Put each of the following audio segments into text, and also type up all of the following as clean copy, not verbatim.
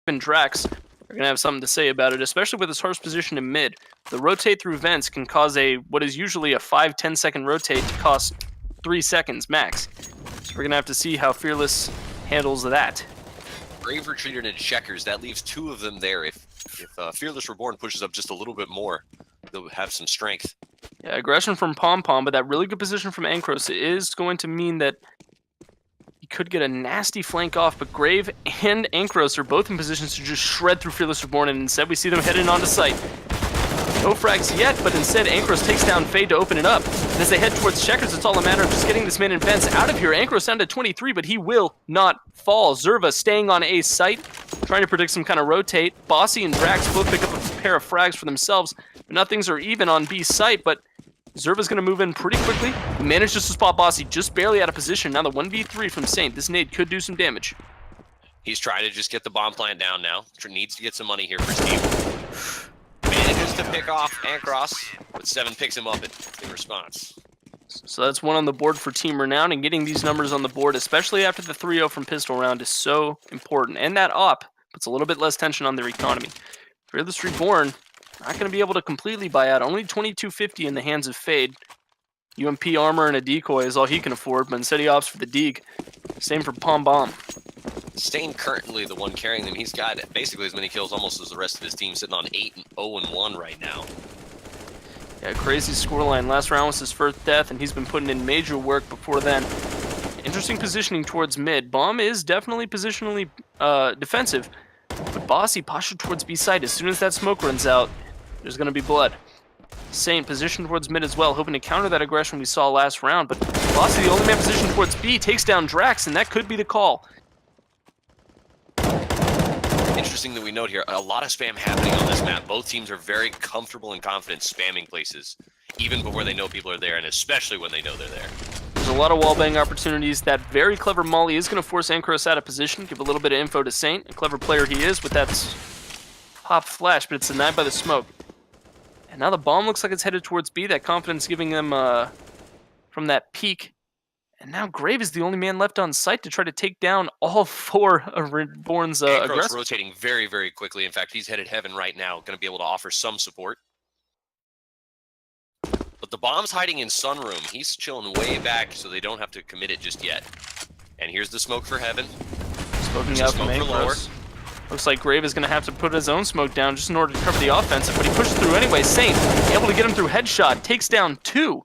and Drax are going to have something to say about it, especially with his harsh position in mid. The rotate through vents can cause what is usually a 5-10 second rotate to cost 3 seconds max. So we're going to have to see how Fearless handles that. Brave retreated into checkers. That leaves 2 of them there. If Fearless Reborn pushes up just a little bit more, they'll have some strength. Yeah, aggression from Pom Pom, but that really good position from Ankros is going to mean that he could get a nasty flank off, but Grave and Ankros are both in positions to just shred through Fearless Reborn, and instead we see them heading onto site. No frags yet, but instead Ankros takes down Fade to open it up. And as they head towards checkers, it's all a matter of just getting this man in vents out of here. Ankros down to 23, but he will not fall. Zerva staying on A site, trying to predict some kind of rotate. Bossy and Drax both pick up a pair of frags for themselves. But now things are even on B site, but Zerva's going to move in pretty quickly. He manages to spot Bossy just barely out of position. Now the 1v3 from Saint. This nade could do some damage. He's trying to just get the bomb plant down now. Needs to get some money here for his team. Manages to pick off Ankros, but 7 picks him up in response. So that's 1 on the board for Team Renown, and getting these numbers on the board, especially after the 3-0 from pistol round, is so important. And that op puts a little bit less tension on their economy. Fearless Reborn, not going to be able to completely buy out. Only 2250 in the hands of Fade. UMP armor and a decoy is all he can afford, but instead he opts for the Deeg. Same for Pom Bomb. Stain currently the one carrying them. He's got basically as many kills almost as the rest of his team, sitting on 8-0-1 right now. Yeah, crazy scoreline. Last round was his first death, and he's been putting in major work before then. Interesting positioning towards mid. Bomb is definitely positionally defensive, but Bossy postured towards B side. As soon as that smoke runs out, there's going to be blood. Saint positioned towards mid as well, hoping to counter that aggression we saw last round, but Bossy, the only man positioned towards B, takes down Drax, and that could be the call. Interesting that we note here, a lot of spam happening on this map. Both teams are very comfortable and confident spamming places, even before they know people are there, and especially when they know they're there. There's a lot of wallbang opportunities. That very clever molly is going to force Ankros out of position, give a little bit of info to Saint. A clever player he is with that pop flash, but it's denied by the smoke. And now the bomb looks like it's headed towards B. That confidence giving them from that peak. And now Grave is the only man left on site to try to take down all 4 of Reborn's aggressors. Rotating very, very quickly. In fact, he's headed heaven right now, going to be able to offer some support. But the bomb's hiding in Sunroom. He's chilling way back so they don't have to commit it just yet. And here's the smoke for heaven. Smoking out from Ankros. Looks like Grave is going to have to put his own smoke down just in order to cover the offensive, but he pushes through anyway. Saint able to get him through headshot, takes down 2.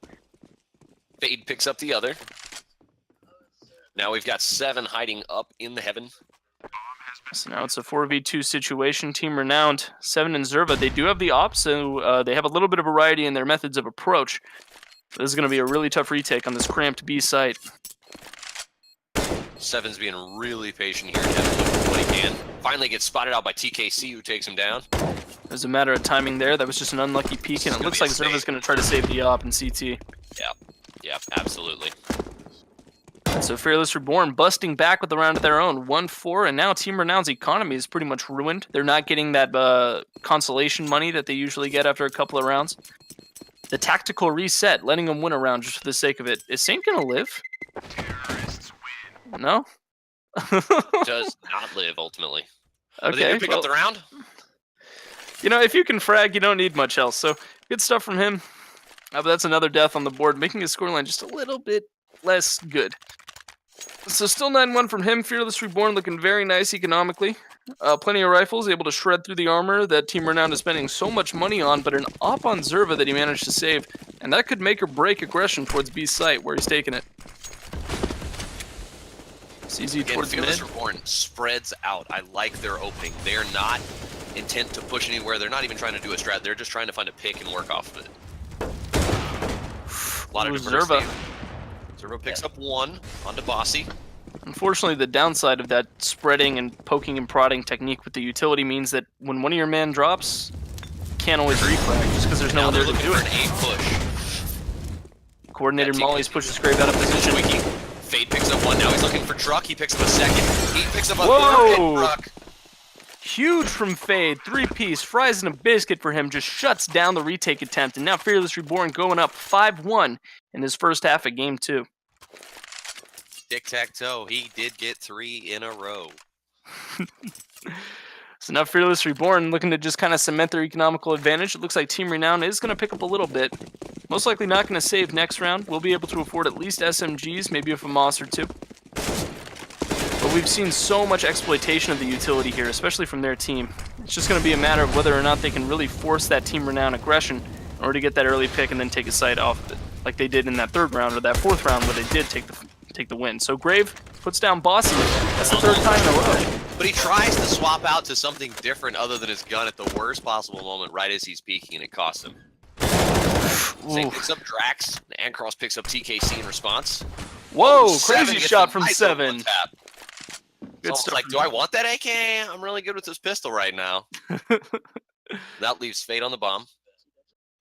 Fade picks up the other. Now we've got 7 hiding up in the heaven. So now it's a 4v2 situation. Team Renowned, 7 and Zerva. They do have the ops, so they have a little bit of variety in their methods of approach. This is going to be a really tough retake on this cramped B site. 7's being really patient here, looking for what he can. Finally gets spotted out by TKC, who takes him down. There's a matter of timing there. That was just an unlucky peek, and it looks like Zerva's going to try to save the op in CT. Yeah, absolutely. So Fearless Reborn busting back with a round of their own, 1-4, and now Team Renown's economy is pretty much ruined. They're not getting that consolation money that they usually get after a couple of rounds. The tactical reset, letting them win a round just for the sake of it. Is Saint gonna live? No? Does not live, ultimately. Okay, Are they gonna pick up the round? You know, if you can frag, you don't need much else. So, good stuff from him. But that's another death on the board, making his scoreline just a little bit less good. So still 9-1 from him. Fearless Reborn looking very nice economically. Plenty of rifles, able to shred through the armor that Team Renown is spending so much money on, but an op on Zerva that he managed to save. And that could make or break aggression towards B site, where he's taking it. CZ towards Fearless mid. Reborn spreads out. I like their opening. They're not intent to push anywhere. They're not even trying to do a strat. They're just trying to find a pick and work off of it. A lot of diversity. Zerva picks up 1 onto Bossy. Unfortunately, the downside of that spreading and poking and prodding technique with the utility means that when one of your men drops, you can't always refrag just because there's no one there to do it. A push. Coordinated mollies pushes Grave out of position. Fade picks up 1. Now he's looking for Truck. He picks up a 2nd. He picks up a 3rd. Truck. Huge from Fade. 3-piece. Fries and a biscuit for him. Just shuts down the retake attempt. And now Fearless Reborn going up 5-1 in his first half of Game 2. Tic-tac-toe. He did get 3 in a row. So now Fearless Reborn looking to just kind of cement their economical advantage. It looks like Team Renown is going to pick up a little bit. Most likely not going to save next round. We'll be able to afford at least SMGs, maybe a FAMAS or two. But we've seen so much exploitation of the utility here, especially from their team. It's just going to be a matter of whether or not they can really force that Team Renown aggression in order to get that early pick and then take a sight off of it, like they did in that third round or that fourth round where they did take the win. So Grave puts down Bossy. That's the third time in a row. But he tries to swap out to something different other than his gun at the worst possible moment right as he's peeking, and it costs him. Saint picks up Drax, and Ancross picks up TKC in response. Whoa, crazy shot from Seven. Good stuff. Like, do I want that AK? I'm really good with this pistol right now. That leaves Fade on the bomb.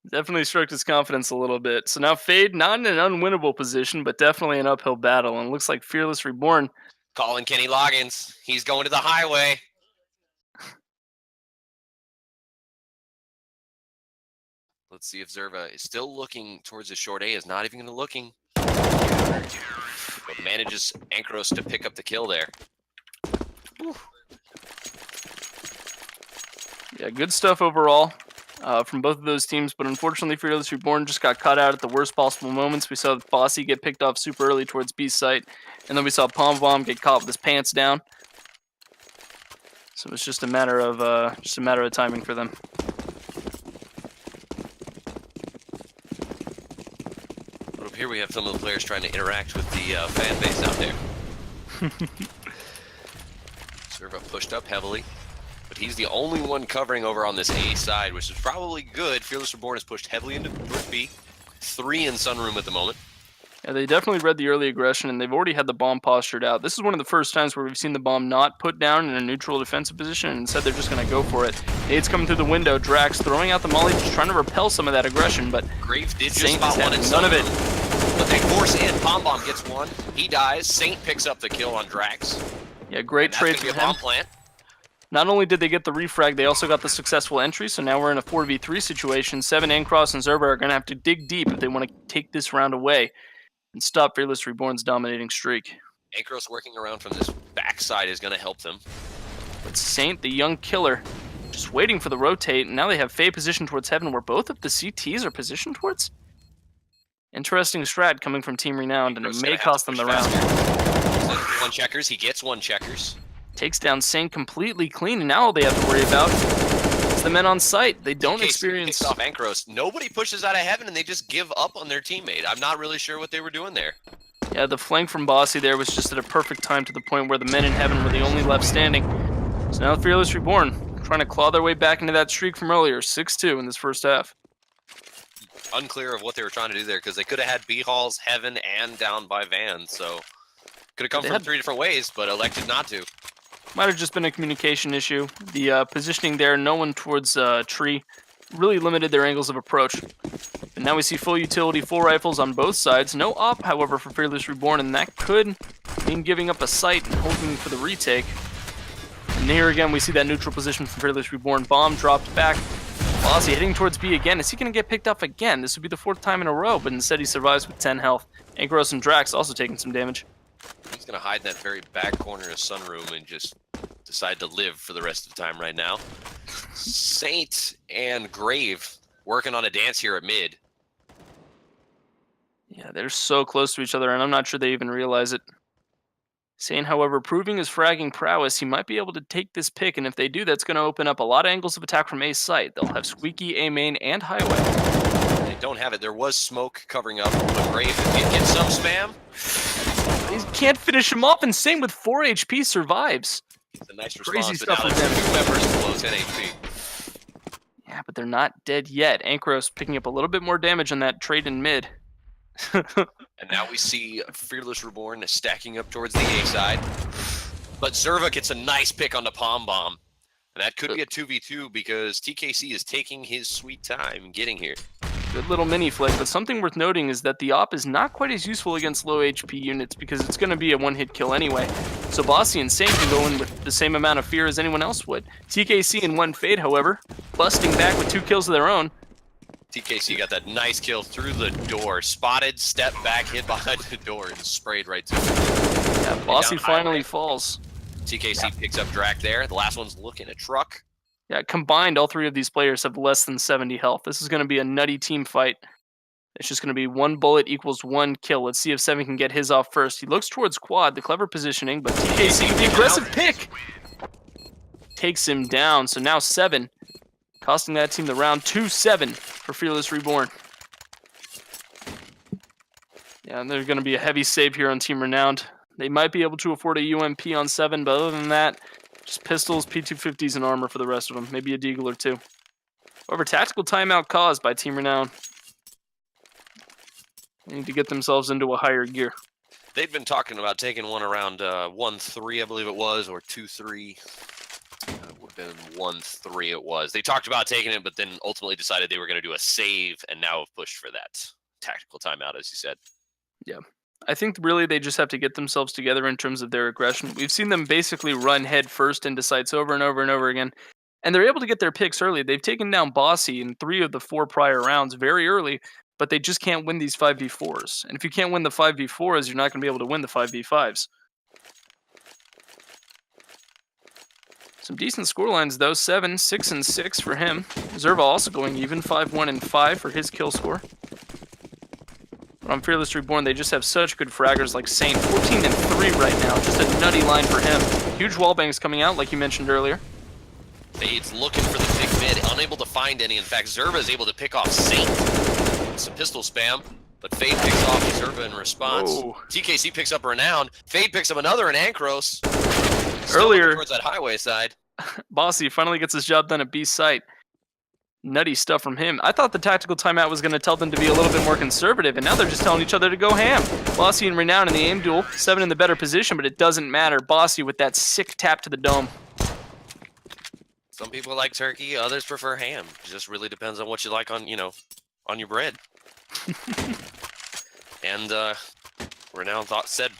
Definitely struck his confidence a little bit. So now Fade, not in an unwinnable position, but definitely an uphill battle. And it looks like Fearless Reborn. Calling Kenny Loggins. He's going to the highway. Let's see if Zerva is still looking towards his short A. Is not even looking. But manages Ancross to pick up the kill there. Whew. Yeah, good stuff overall from both of those teams, but unfortunately Fearless Reborn just got caught out at the worst possible moments. We saw Bossy get picked off super early towards B site, and then we saw Palm Bomb get caught with his pants down. So it's just a matter of timing for them. But up here we have some of the players trying to interact with the fan base out there. Servo pushed up heavily, but he's the only one covering over on this A side, which is probably good. Fearless Reborn is pushed heavily into B. 3 in Sunroom at the moment. Yeah, they definitely read the early aggression, and they've already had the bomb postured out. This is one of the first times where we've seen the bomb not put down in a neutral defensive position, and instead they're just going to go for it. Nade's coming through the window. Drax throwing out the molly, just trying to repel some of that aggression, but Grave did just Saint spot one in none of it. But they force in. Palm Bomb gets one. He dies. Saint picks up the kill on Drax. Yeah, great trade from him. Bomb plant. Not only did they get the refrag, they also got the successful entry, so now we're in a 4v3 situation. Seven, Ancross, and Zerba are going to have to dig deep if they want to take this round away and stop Fearless Reborn's dominating streak. Ancross working around from this backside is going to help them. But Saint, the young killer, just waiting for the rotate, and now they have Faye positioned towards Heaven, where both of the CTs are positioned towards. Interesting strat coming from Team Renowned, and it may cost them the round. One checkers, he gets one checkers. Takes down Saint completely clean, and now all they have to worry about is the men on site. They don't experience... Picks off Ancross. Nobody pushes out of Heaven, and they just give up on their teammate. I'm not really sure what they were doing there. Yeah, the flank from Bossy there was just at a perfect time to the point where the men in Heaven were the only left standing. So now Fearless Reborn trying to claw their way back into that streak from earlier, 6-2 in this first half. Unclear of what they were trying to do there, because they could have had B-Halls, Heaven, and down by Van, so could have come from 3 different ways, but elected not to. Might have just been a communication issue. The positioning there, no one towards tree, really limited their angles of approach. And now we see full utility, full rifles on both sides. No op, however, for Fearless Reborn, and that could mean giving up a sight and hoping for the retake. And here again, we see that neutral position from Fearless Reborn. Bomb dropped back. Bossy heading towards B again. Is he going to get picked off again? This would be the 4th time in a row, but instead he survives with 10 health. Ancross and Drax also taking some damage. He's going to hide in that very back corner of Sunroom and just decide to live for the rest of the time right now. Saint and Grave working on a dance here at mid. Yeah, they're so close to each other, and I'm not sure they even realize it. Saint, however, proving his fragging prowess, he might be able to take this pick, and if they do, that's going to open up a lot of angles of attack from A's site. They'll have Squeaky, A main, and Highway. They don't have it. There was smoke covering up, but Grave gets some spam. He can't finish him off, and Saint with 4 HP survives. It's a nice response, Crazy but stuff now with them. 2 members below 10 HP. Yeah, but they're not dead yet. Ancross picking up a little bit more damage on that trade in mid. And now we see Fearless Reborn stacking up towards the A side. But Zerva gets a nice pick on the Palm Bomb. And that could be a 2v2 because TKC is taking his sweet time getting here. Good little mini flick, but something worth noting is that the op is not quite as useful against low HP units because it's going to be a one-hit kill anyway. So Bossy and Saint can go in with the same amount of fear as anyone else would. TKC in 1 fade, however, busting back with 2 kills of their own. TKC got that nice kill through the door. Spotted, step back, hit behind the door, and sprayed right to it. Yeah, Bossy finally falls. TKC picks up Drac there. The last one's looking at Truck. Yeah, combined, all three of these players have less than 70 health. This is going to be a nutty team fight. It's just going to be 1 bullet equals 1 kill. Let's see if Seven can get his off first. He looks towards quad, the clever positioning, but TKC with the aggressive pick takes him down. So now 7, costing that team the round. 2-7 for Fearless Reborn. Yeah, and there's going to be a heavy save here on Team Renowned. They might be able to afford a UMP on 7, but other than that, just pistols, P250s, and armor for the rest of them. Maybe a deagle or 2. However, tactical timeout caused by Team Renowned. They need to get themselves into a higher gear. They'd been talking about taking one around 1-3, I believe it was, or 2-3. It would have been 1-3 it was. They talked about taking it, but then ultimately decided they were going to do a save, and now have pushed for that tactical timeout, as you said. Yeah. I think really they just have to get themselves together in terms of their aggression. We've seen them basically run head first into sites over and over and over again, and they're able to get their picks early. They've taken down Bossy in 3 of the 4 prior rounds very early, but they just can't win these 5v4s. And if you can't win the 5v4s, you're not going to be able to win the 5v5s. Some decent scorelines though. 7, 6, and 6 for him. Zerva also going even, 5, 1, and 5 for his kill score. But on Fearless Reborn, they just have such good fraggers like Saint. 14 and 3 right now. Just a nutty line for him. Huge wallbangs coming out, like you mentioned earlier. Fade's looking for the pick mid, unable to find any. In fact, Zerva is able to pick off Saint. Some pistol spam, but Fade picks off Zerva in response. Whoa. TKC picks up Renowned. Fade picks up another in Ankros. Earlier, towards that highway side. Bossy finally gets his job done at B site. Nutty stuff from him. I thought the tactical timeout was going to tell them to be a little bit more conservative, and now they're just telling each other to go ham. Bossy and Renowned in the aim duel. 7 in the better position, but it doesn't matter. Bossy with that sick tap to the dome. Some people like turkey, others prefer ham. It just really depends on what you like on, on your bread. And Renowned said,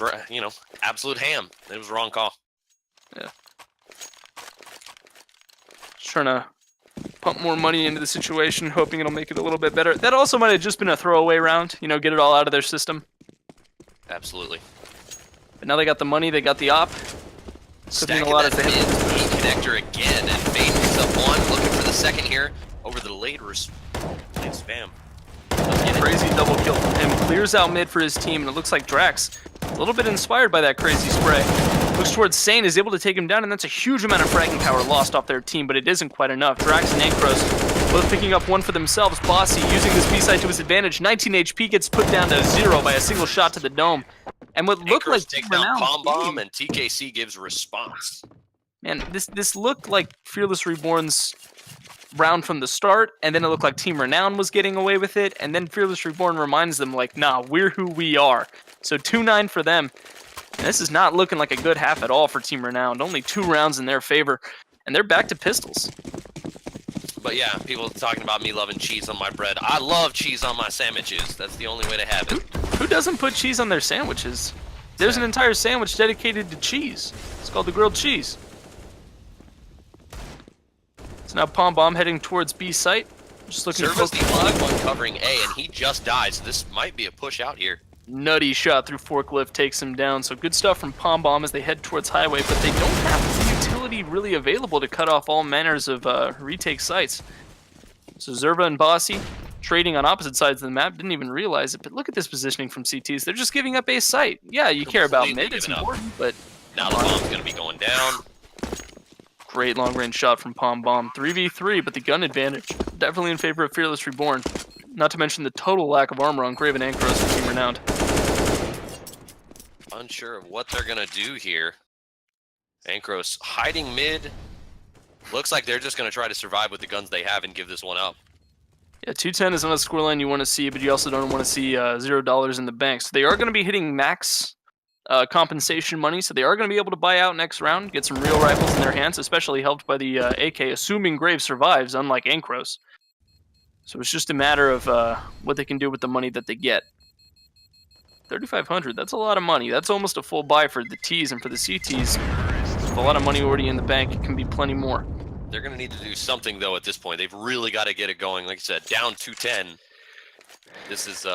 absolute ham. It was a wrong call. Yeah. Just trying to pump more money into the situation, hoping it'll make it a little bit better. That also might have just been a throwaway round, get it all out of their system. Absolutely. But now they got the money, they got the op. Stacking a lot that mid connector again, and Fade picks up 1, looking for the second here, over the delayed spam. Crazy double kill from him, clears out mid for his team, and it looks like Drax, a little bit inspired by that crazy spray. Looks towards Sane, is able to take him down, and that's a huge amount of fragging power lost off their team, but it isn't quite enough. Drax and Ankros both picking up 1 for themselves. Bossy using this B-side to his advantage. 19 HP gets put down to 0 by a single shot to the dome. And what looked like takes down Palm Bomb, and TKC gives response. Man, this looked like Fearless Reborn's round from the start, and then it looked like Team Renown was getting away with it, and then Fearless Reborn reminds them, like, nah, we're who we are. So 2-9 for them. And this is not looking like a good half at all for Team Renowned. Only 2 rounds in their favor, and they're back to pistols. But yeah, people talking about me loving cheese on my bread. I love cheese on my sandwiches. That's the only way to have it. Who doesn't put cheese on their sandwiches? There's an entire sandwich dedicated to cheese. It's called the grilled cheese. So now Palm Bomb heading towards B site. Just looking Cerus the only one covering A, and he just died, so this might be a push out here. Nutty shot through forklift takes him down. So good stuff from Palm Bomb as they head towards highway, but they don't have the utility really available to cut off all manners of retake sites. So Zerva and Bossy trading on opposite sides of the map, didn't even realize it, but look at this positioning from CTs. They're just giving up a site. Yeah, you care about mid, it's important, but now the bomb's going to be going down. Great long-range shot from Palm Bomb. 3v3, but the gun advantage definitely in favor of Fearless Reborn. Not to mention the total lack of armor on Grave and Ankros for Team Renowned. Unsure of what they're going to do here. Ankros hiding mid. Looks like they're just going to try to survive with the guns they have and give this one up. Yeah, 210 is not a scoreline you want to see, but you also don't want to see $0 in the bank. So they are going to be hitting max compensation money, so they are going to be able to buy out next round, get some real rifles in their hands, especially helped by the AK, assuming Grave survives, unlike Ankros. So it's just a matter of what they can do with the money that they get. 3,500, that's a lot of money. That's almost a full buy for the Ts, and for the CTs, with a lot of money already in the bank, it can be plenty more. They're going to need to do something, though, at this point. They've really got to get it going. Like I said, down 210. This is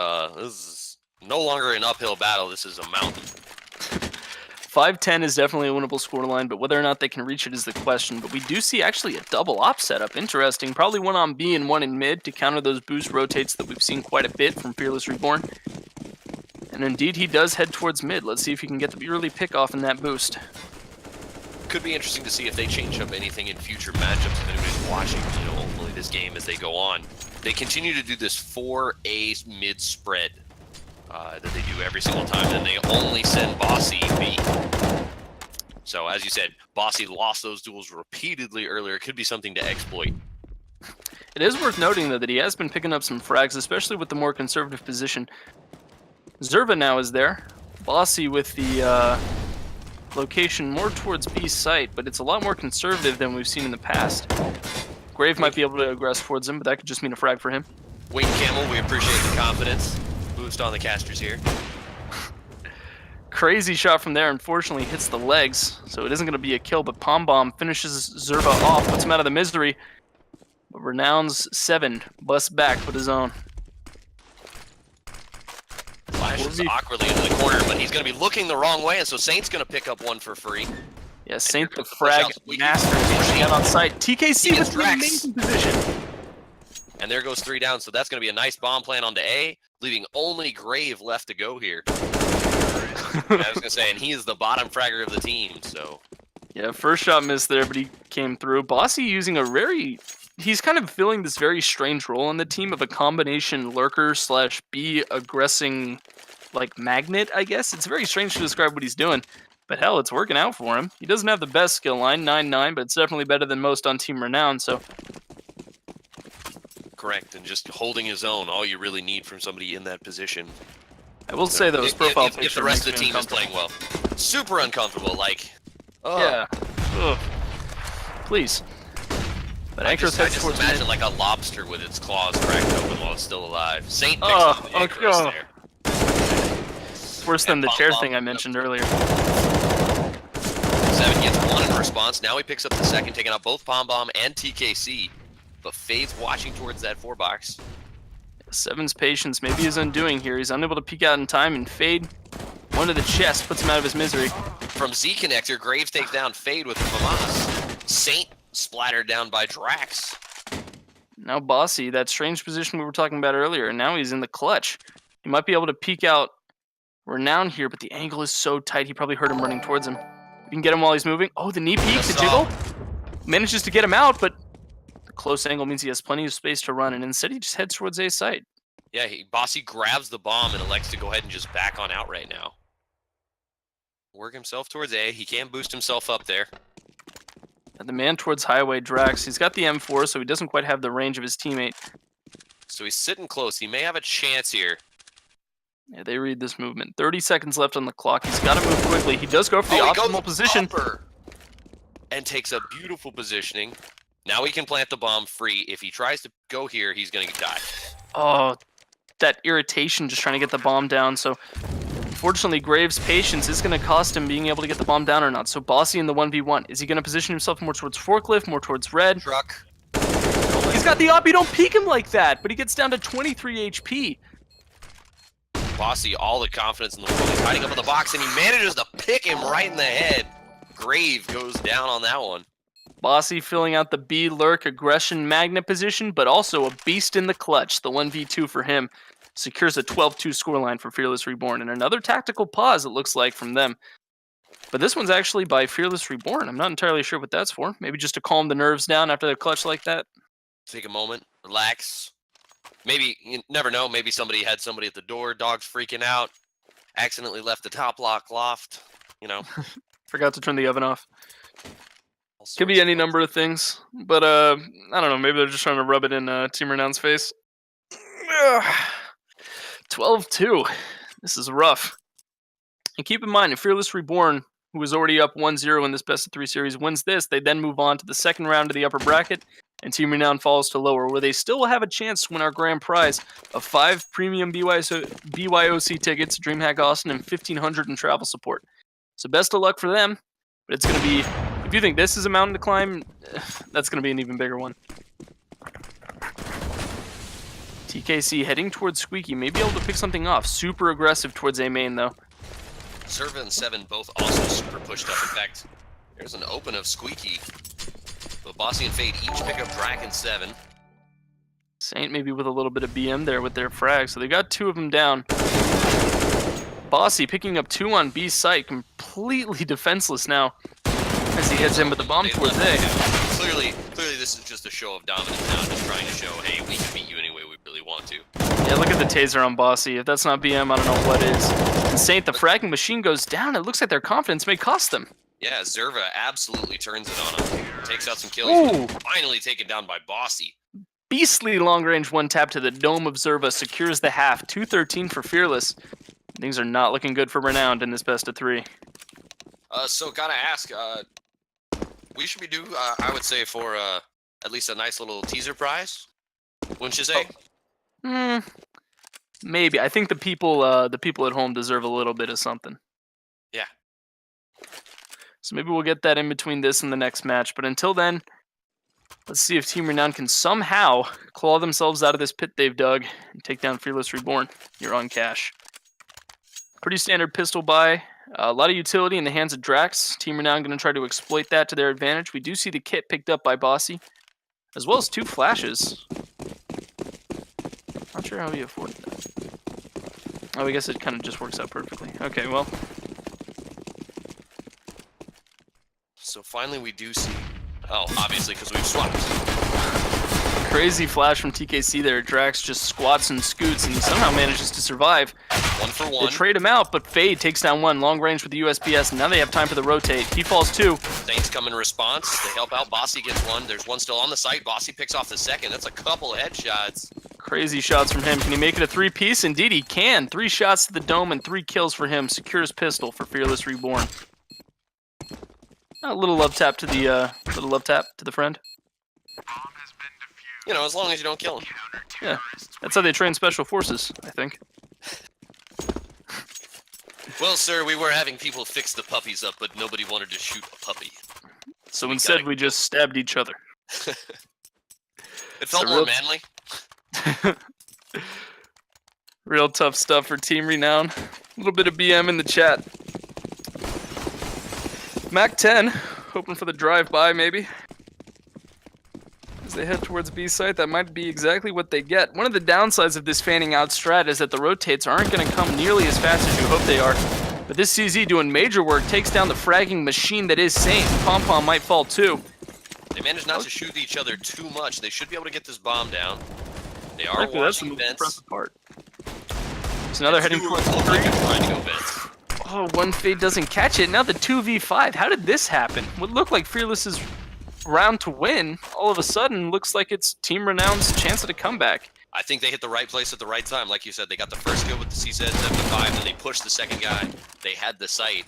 no longer an uphill battle. This is a mountain. 5-10 is definitely a winnable scoreline, but whether or not they can reach it is the question. But we do see actually a double op setup. Interesting. Probably one on B and one in mid to counter those boost rotates that we've seen quite a bit from Fearless Reborn. And indeed, he does head towards mid. Let's see if he can get the early pick off in that boost. Could be interesting to see if they change up anything in future matchups. If anybody's watching, hopefully this game as they go on. They continue to do this 4A mid spread that they do every single time, and they only send Bossy B. So as you said, Bossy lost those duels repeatedly earlier. It could be something to exploit. It is worth noting, though, that he has been picking up some frags, especially with the more conservative position. Zerva now is there. Bossy with the location more towards B site, but it's a lot more conservative than we've seen in the past. Grave might be able to aggress towards him, but that could just mean a frag for him. Wait, Camel, we appreciate the confidence. Boost on the casters here. Crazy shot from there, unfortunately hits the legs, so it isn't going to be a kill, but Pom Bomb finishes Zerva off, puts him out of the misery. But Renown's 7 busts back with his own. Flashes awkwardly into the corner, but he's going to be looking the wrong way, and so Saint's going to pick up one for free. Yeah, Saint the frag master pushing out on site. TKC with an amazing position. And there goes 3 down, so that's going to be a nice bomb plan onto A, leaving only Grave left to go here. I was going to say, and he is the bottom fragger of the team, so... Yeah, first shot missed there, but he came through. Bossy using a very... He's kind of filling this very strange role on the team of a combination lurker slash B aggressing, like, magnet, I guess. It's very strange to describe what he's doing. But hell, it's working out for him. He doesn't have the best skill line, 9-9, but it's definitely better than most on Team Renown, so... Correct, and just holding his own, all you really need from somebody in that position. I will say, though, his profile if the rest of the team is playing well. Super uncomfortable, like... Oh. Yeah. Ugh. Please. But I just imagine like a lobster with its claws cracked open while it's still alive. Saint picks up the Anchorus there. It's worse than the chair thing I mentioned earlier. 7 gets 1 in response. Now he picks up the second, taking out both Pom Bomb and TKC. But Fade's watching towards that 4 box. 7's patience maybe his undoing here. He's unable to peek out in time, and Fade, one to the chest, puts him out of his misery. From Z Connector, Graves takes down Fade with the FAMAS. Saint splattered down by Drax. Now Bossy, that strange position we were talking about earlier, and now he's in the clutch. He might be able to peek out Renown here, but the angle is so tight, he probably heard him running towards him. You can get him while he's moving. Oh, the knee peek, the jiggle. Manages to get him out, but the close angle means he has plenty of space to run, and instead he just heads towards A site. Yeah, Bossy grabs the bomb and elects to go ahead and just back on out right now. Work himself towards A. He can boost himself up there. And the man towards Highway, Drax. He's got the M4, so he doesn't quite have the range of his teammate. So he's sitting close. He may have a chance here. Yeah, they read this movement. 30 seconds left on the clock. He's got to move quickly. He does go for the optimal position. And takes a beautiful positioning. Now he can plant the bomb free. If he tries to go here, he's going to die. Oh, that irritation just trying to get the bomb down. So, unfortunately, Graves' patience is going to cost him being able to get the bomb down or not. So, Bossy in the 1v1. Is he going to position himself more towards Forklift, more towards Red? Truck. He's got the op. You don't peek him like that, but he gets down to 23 HP. Bossy, all the confidence in the world. He's hiding up in the box, and he manages to pick him right in the head. Grave goes down on that one. Bossy filling out the B lurk aggression magnet position, but also a beast in the clutch. The 1v2 for him secures a 12-2 scoreline for Fearless Reborn, and another tactical pause, it looks like, from them. But this one's actually by Fearless Reborn. I'm not entirely sure what that's for. Maybe just to calm the nerves down after the clutch like that. Take a moment, relax. Maybe, you never know, maybe somebody had somebody at the door, dog's freaking out, accidentally left the top lock loft, you know. Forgot to turn the oven off. Could be any number of things, but I don't know, maybe they're just trying to rub it in Team Renown's face. 12-2. This is rough. And keep in mind, if Fearless Reborn, who is already up 1-0 in this best-of-3 series, wins this, they then move on to the second round of the upper bracket, and Team Renown falls to lower, where they still will have a chance to win our grand prize of 5 premium BYOC tickets, DreamHack Austin, and 1,500 in travel support. So best of luck for them, but it's going to be, if you think this is a mountain to climb, that's going to be an even bigger one. TKC heading towards Squeaky, may be able to pick something off. Super aggressive towards A main, though. Cerva and Seven both also super pushed up. In fact, there's an open of Squeaky. But Bossy and Fade each pick up Drac and Seven. Saint maybe with a little bit of BM there with their frag, so they got 2 of them down. Bossy picking up 2 on B site, completely defenseless now as he heads in with the bomb towards A. Clearly this is just a show of dominance now, just trying to show, hey, we can beat you any way we really want to. Yeah, look at the taser on Bossy. If that's not BM, I don't know what is. And Saint, the fragging machine goes down. It looks like their confidence may cost them. Yeah, Zerva absolutely turns it on him. Takes out some kills. Finally taken down by Bossy. Beastly long-range one-tap to the dome of Zerva secures the half. 213 for Fearless. Things are not looking good for Renowned in this best of 3. So gotta ask, we should be due, I would say, for at least a nice little teaser prize. Wouldn't you say? Maybe. I think the people at home deserve a little bit of something. Yeah. So maybe we'll get that in between this and the next match. But until then, let's see if Team Renown can somehow claw themselves out of this pit they've dug and take down Fearless Reborn. You're on cash. Pretty standard pistol buy. A lot of utility in the hands of Drax. Team Renown going to try to exploit that to their advantage. We do see the kit picked up by Bossy, as well as 2 flashes. Not sure how he afforded that. Oh, I guess it kind of just works out perfectly. Okay, well. So finally we do see... Oh, obviously, because we've swapped. Crazy flash from TKC there. Drax just squats and scoots, and he somehow manages to survive. 1 for 1. They trade him out, but Fade takes down 1. Long range with the USPS, and now they have time for the rotate. He falls 2. Saints come in response. They help out. Bossy gets 1. There's 1 still on the site. Bossy picks off the 2nd. That's a couple of headshots. Crazy shots from him. Can he make it a 3-piece? Indeed, he can. 3 shots to the dome and 3 kills for him. Secures pistol for Fearless Reborn. A little love tap to the friend. You know, as long as you don't kill him. Yeah, that's how they train special forces, I think. Well, sir, we were having people fix the puppies up, but nobody wanted to shoot a puppy. So instead, we just stabbed each other. It felt more manly. Real tough stuff for Team Renown. A little bit of BM in the chat. Mac 10, hoping for the drive-by maybe. As they head towards B site, that might be exactly what they get. One of the downsides of this fanning out strat is that the rotates aren't going to come nearly as fast as you hope they are. But this CZ doing major work takes down the fragging machine that is Saint. Pom Pom might fall too. They managed not to shoot each other too much. They should be able to get this bomb down. They are watching vents. So now they're heading towards trying to go vents. Oh, 1 Fade doesn't catch it. Now the 2v5. How did this happen? What looked like Fearless's round to win, all of a sudden looks like it's Team Renown's chance at a comeback. I think they hit the right place at the right time. Like you said, they got the first kill with the CZ-75, and they pushed the second guy. They had the sight.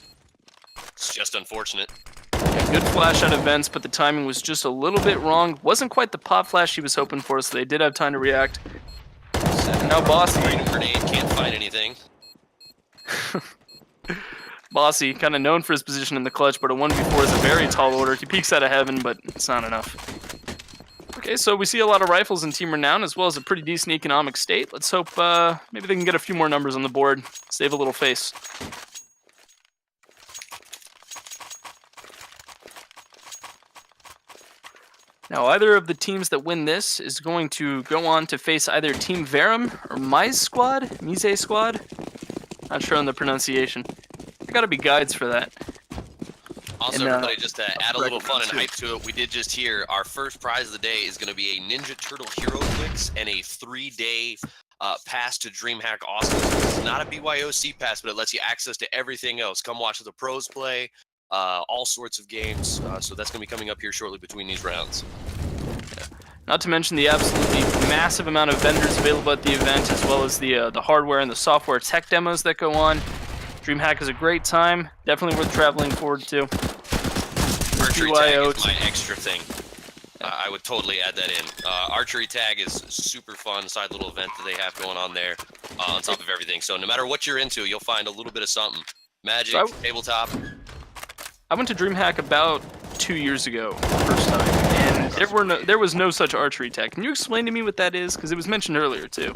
It's just unfortunate. Yeah, good flash out of vents, but the timing was just a little bit wrong. Wasn't quite the pop flash he was hoping for, so they did have time to react. And now Bossy. Grenade, can't find anything. Bossy, kind of known for his position in the clutch, but a 1v4 is a very tall order. He peeks out of heaven, but it's not enough. Okay, so we see a lot of rifles in Team Renown, as well as a pretty decent economic state. Let's hope maybe they can get a few more numbers on the board, save a little face. Now, either of the teams that win this is going to go on to face either Team Verum or Mise Squad. Not sure on the pronunciation. There gotta be guides for that. Also, everybody, just to add a little fun and hype to it, we did just hear our first prize of the day is going to be a Ninja Turtle Hero Clicks and a 3-day pass to DreamHack Austin. This is not a BYOC pass, but it lets you access to everything else. Come watch the pros play, all sorts of games. So that's going to be coming up here shortly between these rounds. Yeah. Not to mention the absolutely massive amount of vendors available at the event, as well as the hardware and the software tech demos that go on. DreamHack is a great time. Definitely worth traveling forward to. Archery tag is my extra thing. I would totally add that in. Archery tag is super fun, side little event that they have going on there on top of everything. So no matter what you're into, you'll find a little bit of something. Magic, so tabletop. I went to DreamHack about 2 years ago, first time, and there was no such archery tag. Can you explain to me what that is? Because it was mentioned earlier too.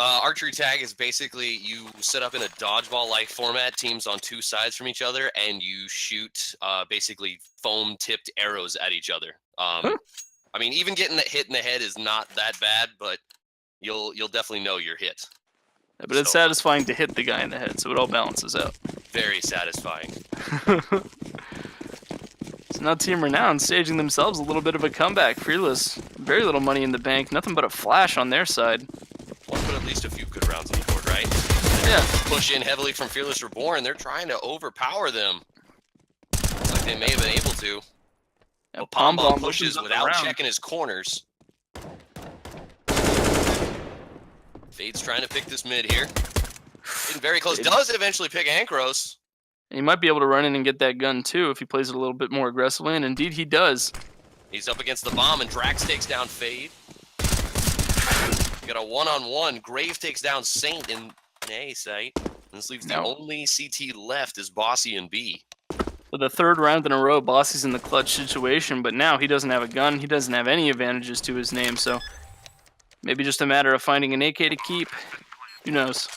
Archery tag is basically you set up in a dodgeball-like format, teams on two sides from each other, and you shoot basically foam-tipped arrows at each other. I mean, even getting hit in the head is not that bad, but you'll definitely know you're hit. Yeah, but it's satisfying to hit the guy in the head, so it all balances out. Very satisfying. So now Team Renown staging themselves a little bit of a comeback. Fearless, very little money in the bank, nothing but a flash on their side. Well, put at least a few good rounds on the board, right? Yeah. Push in heavily from Fearless Reborn. They're trying to overpower them. Looks like they may have been able to. Yeah, Pom Bomb pushes without checking his corners. Fade's trying to pick this mid here. Getting very close. Does eventually pick Ankros. And he might be able to run in and get that gun too if he plays it a little bit more aggressively, and indeed he does. He's up against the bomb, and Drax takes down Fade. Got a one-on-one. Grave takes down Saint in A site. And this leaves the only CT left is Bossy and B. For the third round in a row, Bossy's in the clutch situation, but now he doesn't have a gun. He doesn't have any advantages to his name, so maybe just a matter of finding an AK to keep. Who knows?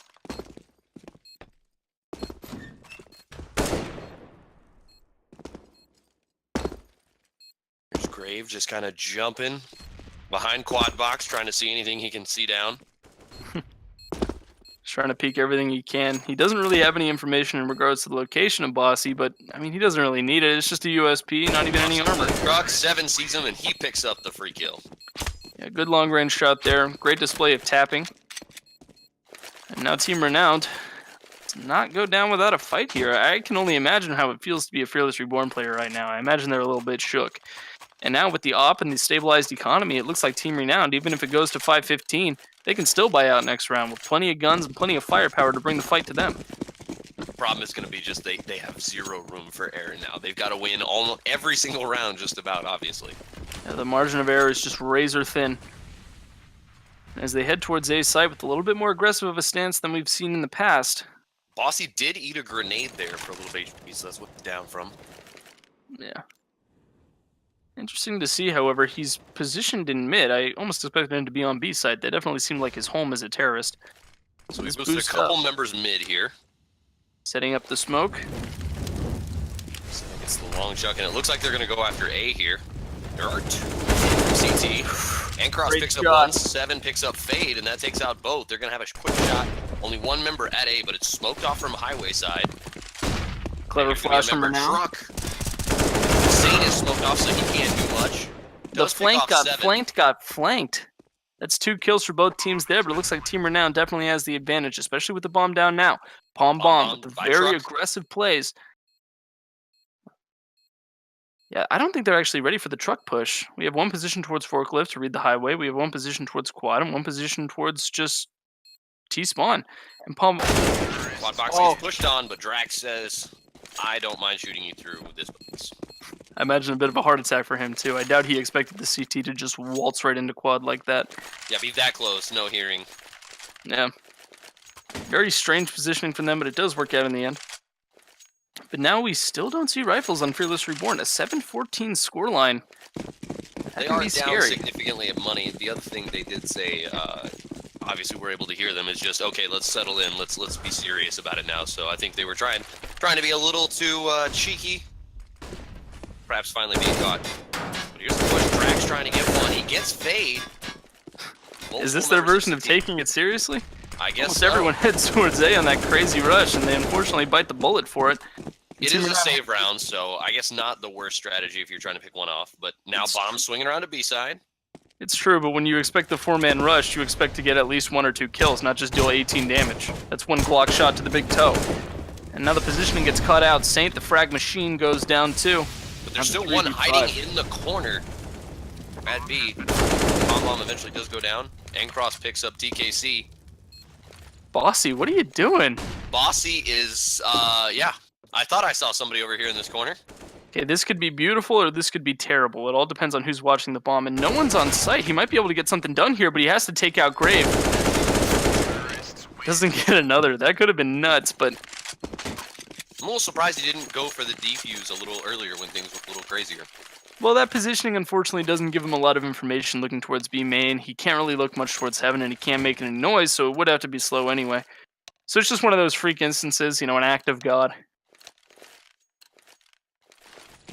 There's Grave just kind of jumping behind quad box, trying to see anything he can see down. He's trying to peek everything he can. He doesn't really have any information in regards to the location of Bossy, but I mean, he doesn't really need it. It's just a USP, not even any armor. Truck 7 sees him, and he picks up the free kill. Yeah, good long range shot there. Great display of tapping. And now Team Renowned does not go down without a fight here. I can only imagine how it feels to be a Fearless Reborn player right now. I imagine they're a little bit shook. And now with the op and the stabilized economy, it looks like Team Renowned, even if it goes to 5-15, they can still buy out next round with plenty of guns and plenty of firepower to bring the fight to them. The problem is going to be just they have zero room for error now. They've got to win almost every single round just about, obviously. Yeah, the margin of error is just razor thin. As they head towards A site with a little bit more aggressive of a stance than we've seen in the past. Bossy did eat a grenade there for a little HP, so that's what he's down from. Yeah. Interesting to see, however, he's positioned in mid. I almost expected him to be on B side. That definitely seemed like his home as a terrorist. So he's boosted a couple members mid here. Setting up the smoke. So it's the long chuck, and it looks like they're going to go after A here. There are 2 CT. Ankros picks up 1, 7 picks up Fade, and that takes out both. They're going to have a quick shot. Only 1 member at A, but it's smoked off from highway side. Clever flash from Renown. Saint is smoked off, so he can't do much. The flank got flanked. That's 2 kills for both teams there, but it looks like Team Renown definitely has the advantage, especially with the bomb down now. Pom Bomb with the very aggressive plays. Yeah, I don't think they're actually ready for the truck push. We have 1 position towards forklift to read the highway. We have 1 position towards quad and 1 position towards just T-spawn. And Pom... Quad box gets pushed on, but Drax says, I don't mind shooting you through this place. I imagine a bit of a heart attack for him, too. I doubt he expected the CT to just waltz right into quad like that. Yeah, be that close, no hearing. Yeah. Very strange positioning from them, but it does work out in the end. But now we still don't see rifles on Fearless Reborn. A 7-14 scoreline. They are down significantly at money. The other thing they did say, obviously we're able to hear them, is just, okay, let's settle in. Let's be serious about it now. So I think they were trying to be a little too cheeky. Perhaps finally being caught. But here's the push. Drax trying to get one. He gets Fade. Is this their version of taking it seriously? I guess almost everyone heads towards A on that crazy rush, and they unfortunately bite the bullet for it. It is a save round, so I guess not the worst strategy if you're trying to pick one off. But now bomb swinging around to B side. It's true, but when you expect the 4-man rush, you expect to get at least 1 or 2 kills, not just deal 18 damage. That's 1 Glock shot to the big toe. And now the positioning gets cut out. Saint, the frag machine, goes down too. But there's still 1 hiding in the corner at B. Bomb eventually does go down. Ankros picks up TKC. Bossy, what are you doing? Bossy is, yeah. I thought I saw somebody over here in this corner. Okay, this could be beautiful or this could be terrible. It all depends on who's watching the bomb, and no one's on site. He might be able to get something done here, but he has to take out Grave. Doesn't get another. That could have been nuts, but... I'm a little surprised he didn't go for the defuse a little earlier when things were a little crazier. Well, that positioning unfortunately doesn't give him a lot of information looking towards B main. He can't really look much towards heaven, and he can't make any noise, so it would have to be slow anyway. So it's just one of those freak instances, you know, an act of God.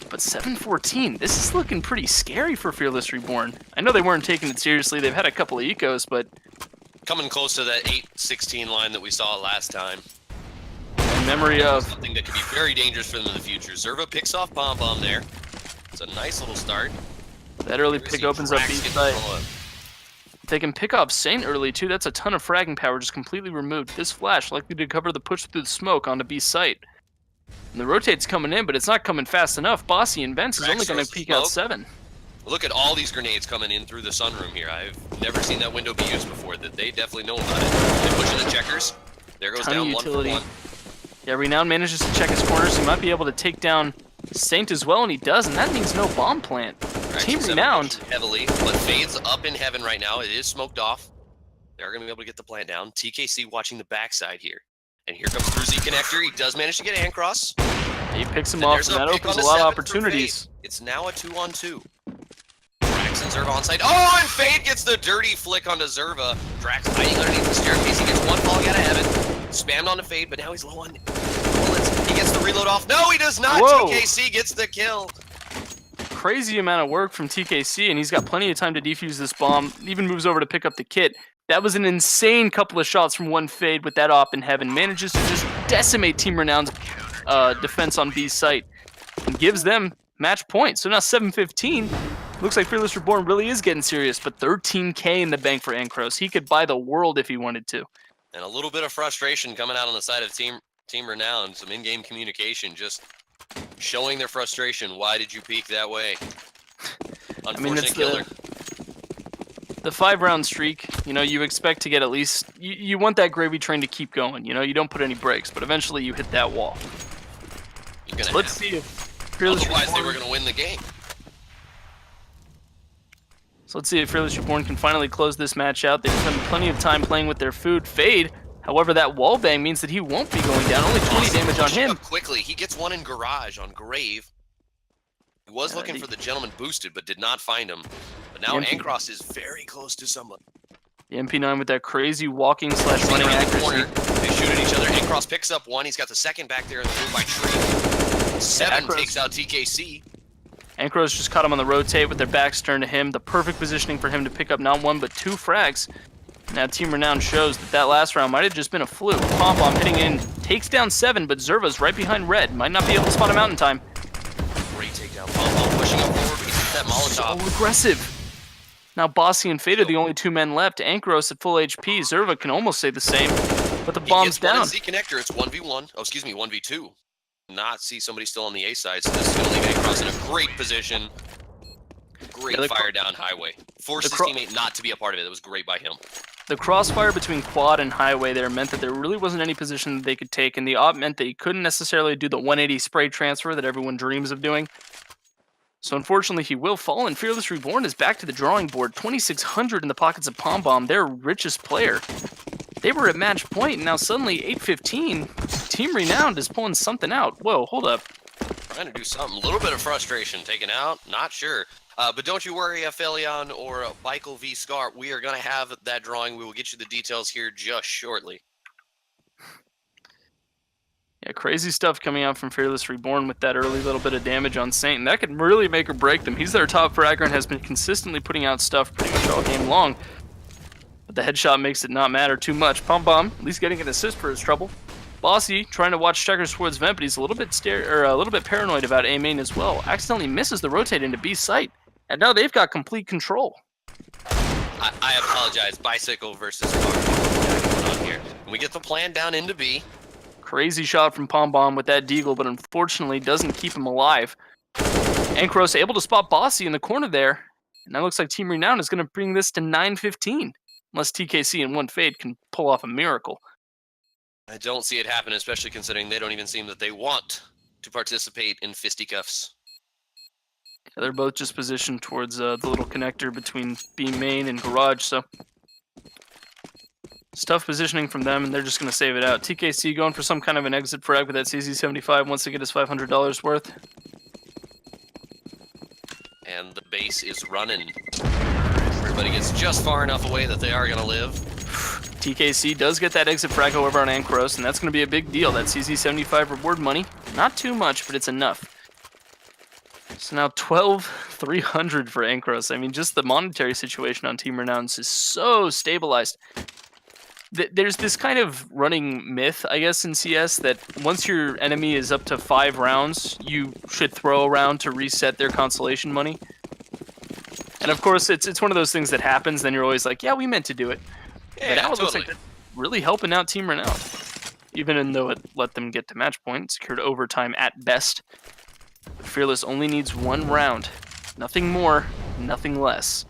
But 7-14, this is looking pretty scary for Fearless Reborn. I know they weren't taking it seriously. They've had a couple of ecos, but coming close to that 8-16 line that we saw last time. in memory of Something that could be very dangerous for them in the future. Zerva picks off Bomb Bomb there. It's a nice little start. that early pick opens up B side. They can pick off Saint early too. That's a ton of fragging power just completely removed. This flash likely to cover the push through the smoke onto B site. And the rotate's coming in, but it's not coming fast enough. Bossy and Vence is only going to peek out 7. Look at all these grenades coming in through the sunroom here. I've never seen that window be used before. That they definitely know about it. They push in the checkers. There goes down utility. 1 for 1. Yeah, Renown manages to check his corners. He might be able to take down Saint as well, and he does, and that means no bomb plant. Team Renowned heavily, but Fade's up in heaven right now. It is smoked off. They're going to be able to get the plant down. TKC watching the backside here. And here comes through Z Connector. He does manage to get Ancross. He picks him off, and that opens a lot of opportunities. It's now a 2-on-2. Drax and Zerva on site. Oh, and Fade gets the dirty flick onto Zerva. Drax hiding underneath the staircase. He gets one falling out of heaven. Spammed onto Fade, but now he's low on bullets. He gets the reload off. No, he does not. Whoa. TKC gets the kill. Crazy amount of work from TKC, and he's got plenty of time to defuse this bomb. Even moves over to pick up the kit. That was an insane couple of shots from one Fade with that op in heaven. Manages to just decimate Team Renown's defense on B's site and gives them match point. So now 7-15. Looks like Fearless Reborn really is getting serious, but 13K in the bank for Ancros. He could buy the world if he wanted to. And a little bit of frustration coming out on the side of Team Renown. Some in-game communication, just showing their frustration. Why did you peek that way? Unfortunate killer. The 5-round streak, you know, you expect to get at least, you want that gravy train to keep going, you know, you don't put any brakes, but eventually you hit that wall. So let's see if Fearless Otherwise Reborn, they were going to win the game. So let's see if Fearless Reborn can finally close this match out. They've spent plenty of time playing with their food. Fade, however, that wall bang means that he won't be going down, only 20 damage on him. Quickly, he gets one in Garage on Grave. He was looking for the gentleman boosted, but did not find him. But now Ancross is very close to someone. The MP9 with that crazy walking slash running accuracy. They shoot at each other. Ancross picks up one. He's got the second back there in the room by Tree. 7 takes out TKC. Ancross just caught him on the rotate with their backs turned to him. The perfect positioning for him to pick up not one but 2 frags. Now Team Renown shows that that last round might have just been a fluke. Pom Pom hitting in, takes down 7, but Zerva's right behind Red. Might not be able to spot him out in time. Great takedown. Pom Pom pushing him forward. He hits that Molotov. So aggressive. Now Bossy and Fade are the only 2 men left. Ancros at full HP. Zerva can almost say the same, but the bomb's down. Z Connector. It's 1v1. Oh, excuse me, 1v2. Not see somebody still on the A side, so this is going to leave Ancross in a great position. Great fire down highway. Forced his teammate not to be a part of it. That was great by him. The crossfire between quad and highway there meant that there really wasn't any position that they could take, and the op meant that he couldn't necessarily do the 180 spray transfer that everyone dreams of doing. So unfortunately he will fall, and Fearless Reborn is back to the drawing board. 2,600 in the pockets of Pom Pom, their richest player. They were at match point, and now suddenly 8-15. Team Renowned is pulling something out. Whoa, hold up. Trying to do something. A little bit of frustration taken out. Not sure. But don't you worry, Aphelion or Michael V. Scar. We are going to have that drawing. We will get you the details here just shortly. Yeah, crazy stuff coming out from Fearless Reborn with that early little bit of damage on Saint, and that could really make or break them. He's their top fragger and has been consistently putting out stuff pretty much all game long. But the headshot makes it not matter too much. Pom Pom, at least getting an assist for his trouble. Bossy trying to watch checkers towards vent, but he's a little bit paranoid about A main as well. Accidentally misses the rotate into B site, and now they've got complete control. I apologize. Bicycle versus car going on here. We get the plan down into B. Crazy shot from Pom Pom with that deagle, but unfortunately doesn't keep him alive. Ancros able to spot Bossy in the corner there, and that looks like Team Renown is going to bring this to 9-15, unless TKC and 1 Fade can pull off a miracle. I don't see it happen, especially considering they don't even seem that they want to participate in fisticuffs. Yeah, they're both just positioned towards the little connector between B main and garage, so it's tough positioning from them, and they're just going to save it out. TKC going for some kind of an exit frag with that CZ75 once to get his $500 worth. Ace is running. Everybody gets just far enough away that they are going to live. TKC does get that exit frag, however, on Ankros, and that's going to be a big deal. That CZ75 reward money. Not too much, but it's enough. So now 12,300 for Ankros. I mean, just the monetary situation on Team Renowned is so stabilized. There's this kind of running myth, I guess, in CS that once your enemy is up to 5 rounds, you should throw a round to reset their consolation money. And of course, it's one of those things that happens, then you're always like, yeah, we meant to do it. Yeah, but now it totally. looks like that's really helping out Team Renowned. Even though it let them get to match point, secured overtime at best. But Fearless only needs 1 round. Nothing more, nothing less.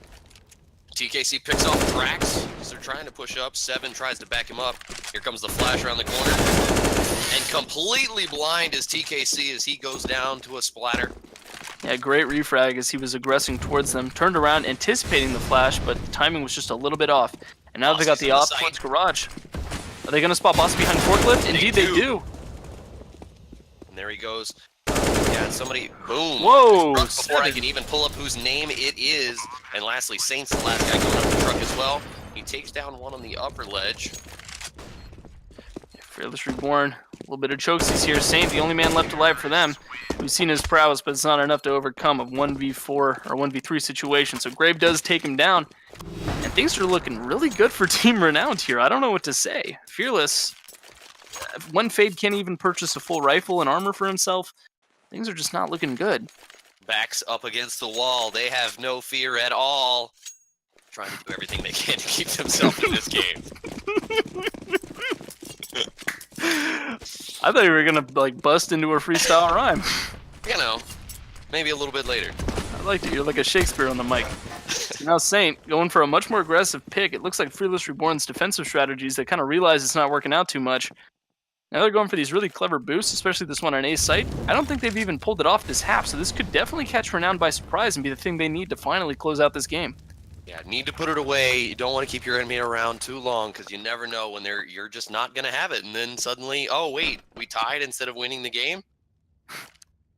TKC picks off Drax as they're trying to push up. Seven tries to back him up. Here comes the flash around the corner. And completely blind is TKC as he goes down to a splatter. Yeah, great refrag as he was aggressing towards them. Turned around, anticipating the flash, but the timing was just a little bit off. And now they got the op towards Garage. Are they going to spot Boss behind Forklift? Indeed they do. And there he goes. Yeah, somebody, boom. Whoa! Before I can even pull up whose name it is. And lastly, Saints, the last guy going up the truck as well. He takes down one on the upper ledge. Fearless Reborn. A little bit of chokesies here. Saint, the only man left alive for them. We've seen his prowess, but it's not enough to overcome a 1v4 or 1v3 situation. So Grave does take him down. And things are looking really good for Team Renowned here. I don't know what to say. Fearless, one Fade can't even purchase a full rifle and armor for himself. Things are just not looking good. Backs up against the wall. They have no fear at all. Trying to do everything they can to keep themselves in this game. I thought you were gonna like bust into a freestyle rhyme. You know, maybe a little bit later. I liked it. You're like a Shakespeare on the mic. So now Saint going for a much more aggressive pick. It looks like Fearless Reborn's defensive strategies. They kind of realize it's not working out too much. Now they're going for these really clever boosts, especially this one on A site. I don't think they've even pulled it off this half, so this could definitely catch Renowned by surprise and be the thing they need to finally close out this game. Yeah, need to put it away. You don't want to keep your enemy around too long because you never know when you're just not going to have it. And then suddenly, oh, wait, we tied instead of winning the game?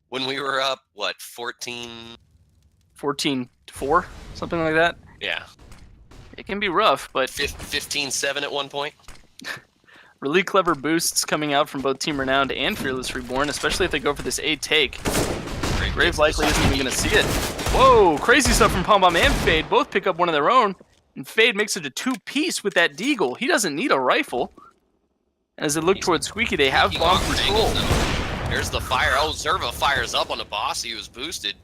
When we were up, what, 14? 14-4, something like that. Yeah. It can be rough, but 15-7 at one point. really clever boosts coming out from both Team Renowned and Fearless Reborn, especially if they go for this A take. Grave likely isn't even going to see it. Whoa, crazy stuff from Pom Bomb and Fade. Both pick up one of their own. And Fade makes it a 2-piece with that Deagle. He doesn't need a rifle. As they look towards Squeaky, they have bomb control. There's the fire. Oh, Zerva fires up on the boss. He was boosted.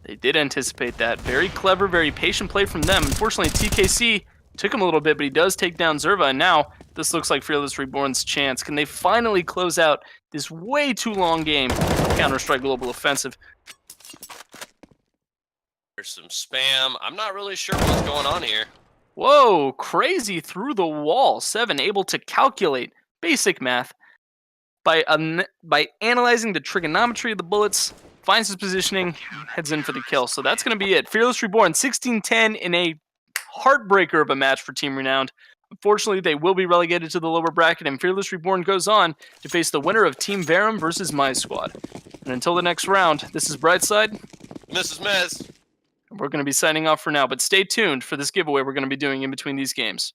They did anticipate that. Very clever, very patient play from them. Unfortunately, TKC took him a little bit, but he does take down Zerva. And now this looks like Fearless Reborn's chance. Can they finally close out this way too long game? Counter-Strike Global Offensive. There's some spam. I'm not really sure what's going on here. Whoa, crazy through the wall. Seven able to calculate basic math by analyzing the trigonometry of the bullets, finds his positioning, heads in for the kill. So that's going to be it. Fearless Reborn, 16-10 in a heartbreaker of a match for Team Renowned. Unfortunately, they will be relegated to the lower bracket, and Fearless Reborn goes on to face the winner of Team Verum versus My Squad. And until the next round, this is Brightside. This is Mez. We're going to be signing off for now, but stay tuned for this giveaway we're going to be doing in between these games.